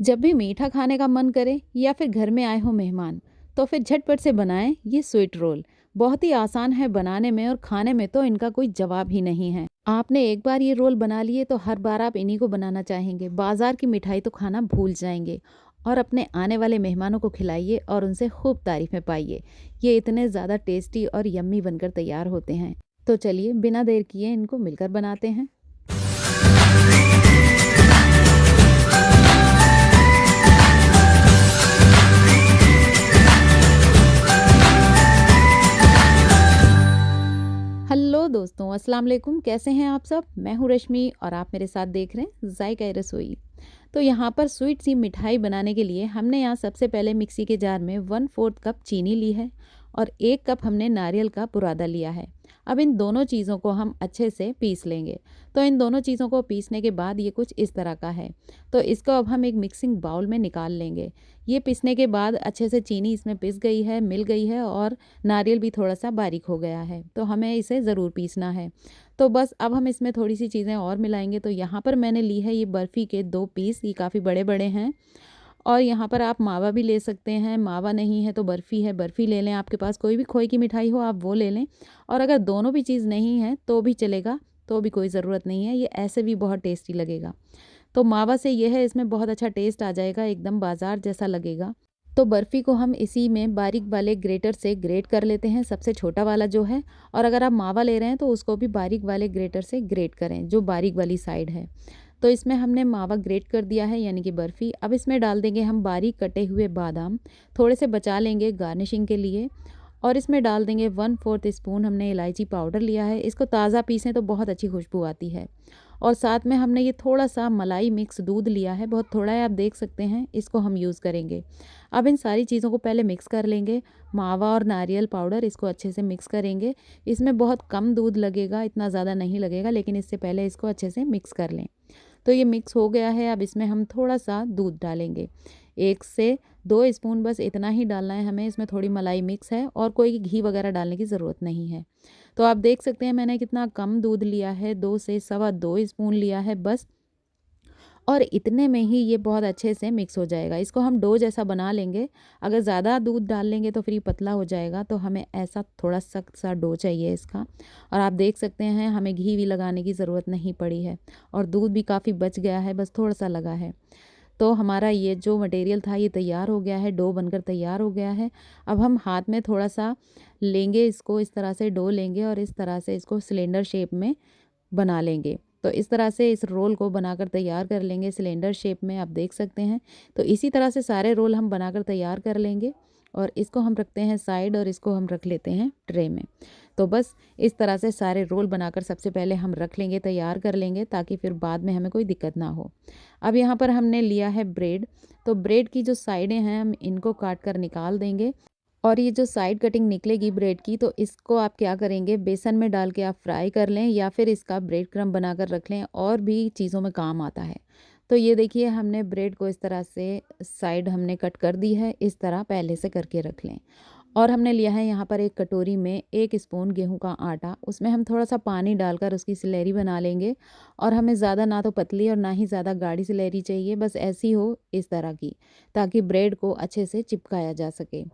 जब भी मीठा खाने का मन करे या फिर घर में आए हो मेहमान, तो फिर झटपट से बनाएं ये स्वीट रोल। बहुत ही आसान है बनाने में और खाने में तो इनका कोई जवाब ही नहीं है। आपने एक बार ये रोल बना लिए तो हर बार आप इन्हीं को बनाना चाहेंगे। बाजार की मिठाई तो खाना भूल जाएंगे और अपने आने वाले मेहमानों को खिलाइए और उनसे खूब तारीफें पाइए। ये इतने ज़्यादा टेस्टी और यम्मी बनकर तैयार होते हैं। तो चलिए बिना देर किए इनको मिलकर बनाते हैं। हेलो दोस्तों, अस्सलाम वालेकुम। कैसे हैं आप सब? मैं हूँ रश्मि और आप मेरे साथ देख रहे हैं जायका रसोई। तो यहाँ पर स्वीट सी मिठाई बनाने के लिए हमने यहाँ सबसे पहले मिक्सी के जार में 1/4 कप चीनी ली है और 1 कप हमने नारियल का बुरादा लिया है। अब इन दोनों चीज़ों को हम अच्छे से पीस लेंगे। तो इन दोनों चीज़ों को पीसने के बाद ये कुछ इस तरह का है। तो इसको अब हम एक मिक्सिंग बाउल में निकाल लेंगे। ये पीसने के बाद अच्छे से चीनी इसमें पिस गई है, मिल गई है और नारियल भी थोड़ा सा बारीक हो गया है। तो हमें इसे ज़रूर पीसना है। तो बस अब हम इसमें थोड़ी सी चीज़ें और मिलाएंगे। तो यहाँ पर मैंने ली है ये बर्फ़ी के 2 पीस, ये काफ़ी बड़े बड़े हैं। और यहाँ पर आप मावा भी ले सकते हैं, मावा नहीं है तो बर्फ़ी है, बर्फ़ी ले लें। आपके पास कोई भी खोए की मिठाई हो आप वो ले लें। और अगर दोनों भी चीज़ नहीं है तो भी चलेगा, तो भी कोई ज़रूरत नहीं है, ये ऐसे भी बहुत टेस्टी लगेगा। तो मावा से ये है इसमें बहुत अच्छा टेस्ट आ जाएगा, एकदम बाज़ार जैसा लगेगा। तो बर्फ़ी को हम इसी में बारीक वाले ग्रेटर से ग्रेट कर लेते हैं, सबसे छोटा वाला जो है। और अगर आप मावा ले रहे हैं तो उसको भी बारीक वाले ग्रेटर से ग्रेट करें, जो बारीक वाली साइड है। तो इसमें हमने मावा ग्रेट कर दिया है, यानी कि बर्फ़ी। अब इसमें डाल देंगे हम बारीक कटे हुए बादाम, थोड़े से बचा लेंगे गार्निशिंग के लिए। और इसमें डाल देंगे 1/4 स्पून हमने इलायची पाउडर लिया है। इसको ताज़ा पीसें तो बहुत अच्छी खुशबू आती है। और साथ में हमने ये थोड़ा सा मलाई मिक्स दूध लिया है, बहुत थोड़ा है, आप देख सकते हैं। इसको हम यूज़ करेंगे। अब इन सारी चीज़ों को पहले मिक्स कर लेंगे। मावा और नारियल पाउडर, इसको अच्छे से मिक्स करेंगे। इसमें बहुत कम दूध लगेगा, इतना ज़्यादा नहीं लगेगा, लेकिन इससे पहले इसको अच्छे से मिक्स कर लें। तो ये मिक्स हो गया है। अब इसमें हम थोड़ा सा दूध डालेंगे, 1 से 2 स्पून, बस इतना ही डालना है हमें। इसमें थोड़ी मलाई मिक्स है और कोई घी वगैरह डालने की ज़रूरत नहीं है। तो आप देख सकते हैं मैंने कितना कम दूध लिया है, 2 से सवा 2 स्पून लिया है बस। और इतने में ही ये बहुत अच्छे से मिक्स हो जाएगा। इसको हम डो जैसा बना लेंगे। अगर ज़्यादा दूध डाल लेंगे तो फिर ये पतला हो जाएगा, तो हमें ऐसा थोड़ा सख्त सा डो चाहिए इसका। और आप देख सकते हैं हमें घी भी लगाने की ज़रूरत नहीं पड़ी है और दूध भी काफ़ी बच गया है, बस थोड़ा सा लगा है। तो हमारा ये जो मटेरियल था ये तैयार हो गया है, डो बनकर तैयार हो गया है। अब हम हाथ में थोड़ा सा लेंगे, इसको इस तरह से डो लेंगे और इस तरह से इसको सिलेंडर शेप में बना लेंगे। तो इस तरह से इस रोल को बनाकर तैयार कर लेंगे सिलेंडर शेप में, आप देख सकते हैं। तो इसी तरह से सारे रोल हम बनाकर तैयार कर लेंगे और इसको हम रखते हैं साइड और इसको हम रख लेते हैं ट्रे में। तो बस इस तरह से सारे रोल बनाकर सबसे पहले हम रख लेंगे, तैयार कर लेंगे, ताकि फिर बाद में हमें कोई दिक्कत ना हो। अब यहाँ पर हमने लिया है ब्रेड। तो ब्रेड की जो साइडें हैं हम इनको काट कर निकाल देंगे। और ये जो साइड कटिंग निकलेगी ब्रेड की, तो इसको आप क्या करेंगे, बेसन में डाल के आप फ्राई कर लें या फिर इसका ब्रेड क्रम्ब बनाकर रख लें, और भी चीज़ों में काम आता है। तो ये देखिए हमने ब्रेड को इस तरह से साइड हमने कट कर दी है, इस तरह पहले से करके रख लें। और हमने लिया है यहाँ पर एक कटोरी में 1 स्पून गेहूं का आटा, उसमें हम थोड़ा सा पानी डालकर उसकी सिलेरी बना लेंगे। और हमें ज़्यादा ना तो पतली और ना ही ज़्यादा गाढ़ी सिलेरी चाहिए, बस ऐसी हो इस तरह की, ताकि ब्रेड को अच्छे से चिपकाया जा सके।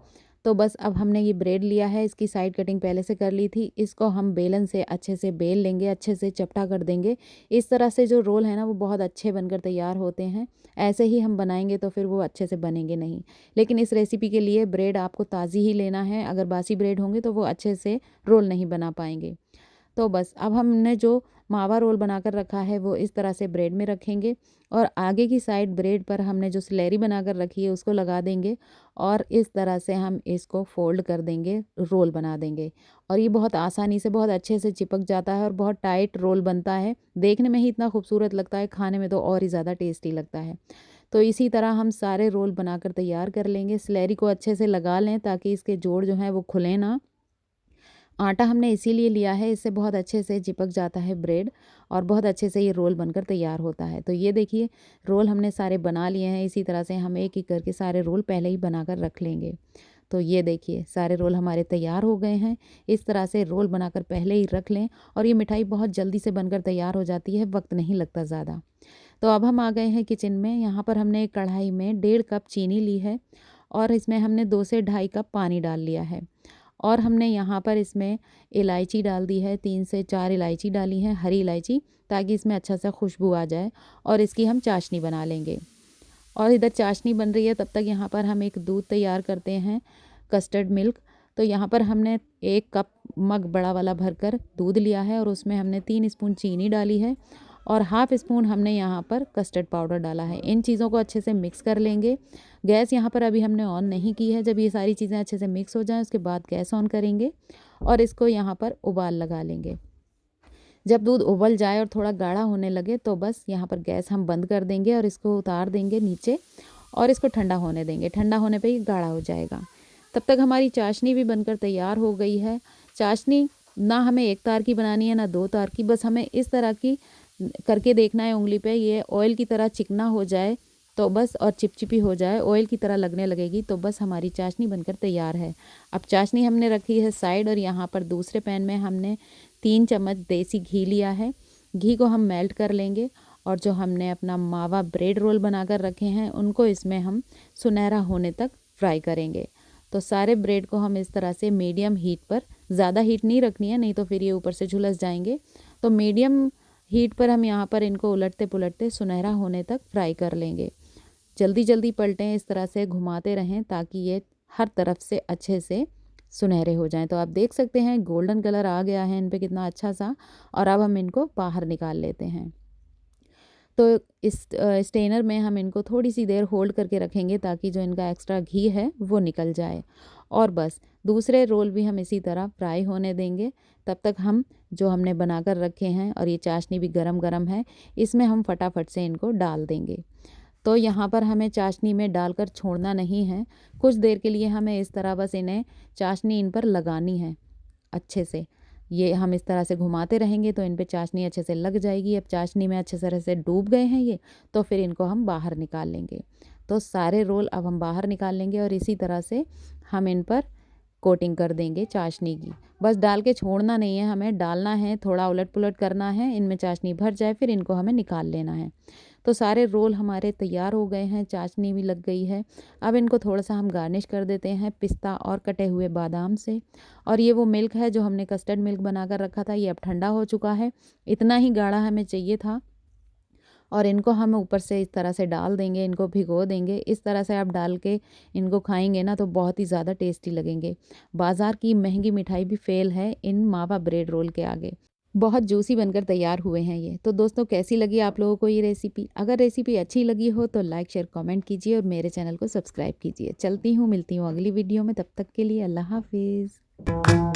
तो बस अब हमने ये ब्रेड लिया है, इसकी साइड कटिंग पहले से कर ली थी। इसको हम बेलन से अच्छे से बेल लेंगे, अच्छे से चपटा कर देंगे। इस तरह से जो रोल है ना वो बहुत अच्छे बनकर तैयार होते हैं। ऐसे ही हम बनाएंगे तो फिर वो अच्छे से बनेंगे नहीं। लेकिन इस रेसिपी के लिए ब्रेड आपको ताज़ी ही लेना है, अगर बासी ब्रेड होंगे तो वो अच्छे से रोल नहीं बना पाएंगे। तो बस अब हमने जो मावा रोल बनाकर रखा है वो इस तरह से ब्रेड में रखेंगे और आगे की साइड ब्रेड पर हमने जो स्लैरी बनाकर रखी है उसको लगा देंगे और इस तरह से हम इसको फोल्ड कर देंगे, रोल बना देंगे। और ये बहुत आसानी से बहुत अच्छे से चिपक जाता है और बहुत टाइट रोल बनता है। देखने में ही इतना खूबसूरत लगता है, खाने में तो और ही ज़्यादा टेस्टी लगता है। तो इसी तरह हम सारे रोल बनाकर तैयार कर लेंगे। स्लैरी को अच्छे से लगा लें ताकि इसके जोड़ जो हैं वो खुलें ना। आटा हमने इसीलिए लिया है, इससे बहुत अच्छे से चिपक जाता है ब्रेड और बहुत अच्छे से ये रोल बनकर तैयार होता है। तो ये देखिए रोल हमने सारे बना लिए हैं। इसी तरह से हम एक एक करके सारे रोल पहले ही बनाकर रख लेंगे। तो ये देखिए सारे रोल हमारे तैयार हो गए हैं। इस तरह से रोल बनाकर पहले ही रख लें और ये मिठाई बहुत जल्दी से बनकर तैयार हो जाती है, वक्त नहीं लगता ज़्यादा। तो अब हम आ गए हैं किचन में। यहाँ पर हमने एक कढ़ाई में 1.5 कप चीनी ली है और इसमें हमने 2 से ढाई कप पानी डाल लिया है। और हमने यहाँ पर इसमें इलायची डाल दी है, 3 से 4 इलायची डाली है, हरी इलायची, ताकि इसमें अच्छा सा खुशबू आ जाए और इसकी हम चाशनी बना लेंगे। और इधर चाशनी बन रही है, तब तक यहाँ पर हम एक दूध तैयार करते हैं, कस्टर्ड मिल्क। तो यहाँ पर हमने 1 कप मग बड़ा वाला भरकर दूध लिया है और उसमें हमने 3 स्पून चीनी डाली है और हाफ़ स्पून हमने यहाँ पर कस्टर्ड पाउडर डाला है। इन चीज़ों को अच्छे से मिक्स कर लेंगे। गैस यहाँ पर अभी हमने ऑन नहीं की है। जब ये सारी चीज़ें अच्छे से मिक्स हो जाएं उसके बाद गैस ऑन करेंगे और इसको यहाँ पर उबाल लगा लेंगे। जब दूध उबल जाए और थोड़ा गाढ़ा होने लगे तो बस यहाँ पर गैस हम बंद कर देंगे और इसको उतार देंगे नीचे और इसको ठंडा होने देंगे। ठंडा होने पे ही गाढ़ा हो जाएगा। तब तक हमारी चाशनी भी बनकर तैयार हो गई है। चाशनी ना हमें 1 तार की बनानी है ना 2 तार की, बस हमें इस तरह की करके देखना है उंगली पे, ये ऑयल की तरह चिकना हो जाए तो बस, और चिपचिपी हो जाए, ऑयल की तरह लगने लगेगी तो बस हमारी चाशनी बनकर तैयार है। अब चाशनी हमने रखी है साइड और यहाँ पर दूसरे पैन में हमने 3 चम्मच देसी घी लिया है। घी को हम मेल्ट कर लेंगे और जो हमने अपना मावा ब्रेड रोल बनाकर रखे हैं उनको इसमें हम सुनहरा होने तक फ्राई करेंगे। तो सारे ब्रेड को हम इस तरह से मीडियम हीट पर, ज़्यादा हीट नहीं रखनी है नहीं तो फिर ये ऊपर से झुलस जाएंगे, तो मीडियम हीट पर हम यहाँ पर इनको उलटते पुलटते सुनहरा होने तक फ्राई कर लेंगे। जल्दी जल्दी पलटें, इस तरह से घुमाते रहें ताकि ये हर तरफ से अच्छे से सुनहरे हो जाएं। तो आप देख सकते हैं गोल्डन कलर आ गया है इन पे कितना अच्छा सा। और अब हम इनको बाहर निकाल लेते हैं। तो इस स्टेनर में हम इनको थोड़ी सी देर होल्ड करके रखेंगे ताकि जो इनका एक्स्ट्रा घी है वो निकल जाए। और बस दूसरे रोल भी हम इसी तरह फ्राई होने देंगे। तब तक हम जो हमने बनाकर रखे हैं, और ये चाशनी भी गरम गरम है, इसमें हम फटाफट से इनको डाल देंगे। तो यहाँ पर हमें चाशनी में डालकर छोड़ना नहीं है। कुछ देर के लिए हमें इस तरह बस इन्हें चाशनी इन पर लगानी है अच्छे से। ये हम इस तरह से घुमाते रहेंगे तो इन पे चाशनी अच्छे से लग जाएगी। अब चाशनी में अच्छे तरह से डूब गए हैं ये, तो फिर इनको हम बाहर निकाल लेंगे। तो सारे रोल अब हम बाहर निकाल लेंगे और इसी तरह से हम इन पर कोटिंग कर देंगे चाशनी की। बस डाल के छोड़ना नहीं है, हमें डालना है, थोड़ा उलट पुलट करना है, इनमें चाशनी भर जाए फिर इनको हमें निकाल लेना है। तो सारे रोल हमारे तैयार हो गए हैं, चाशनी भी लग गई है। अब इनको थोड़ा सा हम गार्निश कर देते हैं पिस्ता और कटे हुए बादाम से। और ये वो मिल्क है जो हमने कस्टर्ड मिल्क बनाकर रखा था, ये अब ठंडा हो चुका है। इतना ही गाढ़ा हमें चाहिए था। और इनको हम ऊपर से इस तरह से डाल देंगे, इनको भिगो देंगे। इस तरह से आप डाल के इनको खाएंगे ना तो बहुत ही ज़्यादा टेस्टी लगेंगे। बाज़ार की महंगी मिठाई भी फेल है इन मावा ब्रेड रोल के आगे। बहुत जूसी बनकर तैयार हुए हैं ये। तो दोस्तों कैसी लगी आप लोगों को ये रेसिपी? अगर रेसिपी अच्छी लगी हो तो लाइक शेयर कमेंट कीजिए और मेरे चैनल को सब्सक्राइब कीजिए। चलती हूँ, मिलती हूँ अगली वीडियो में। तब तक के लिए अल्लाह हाफिज़।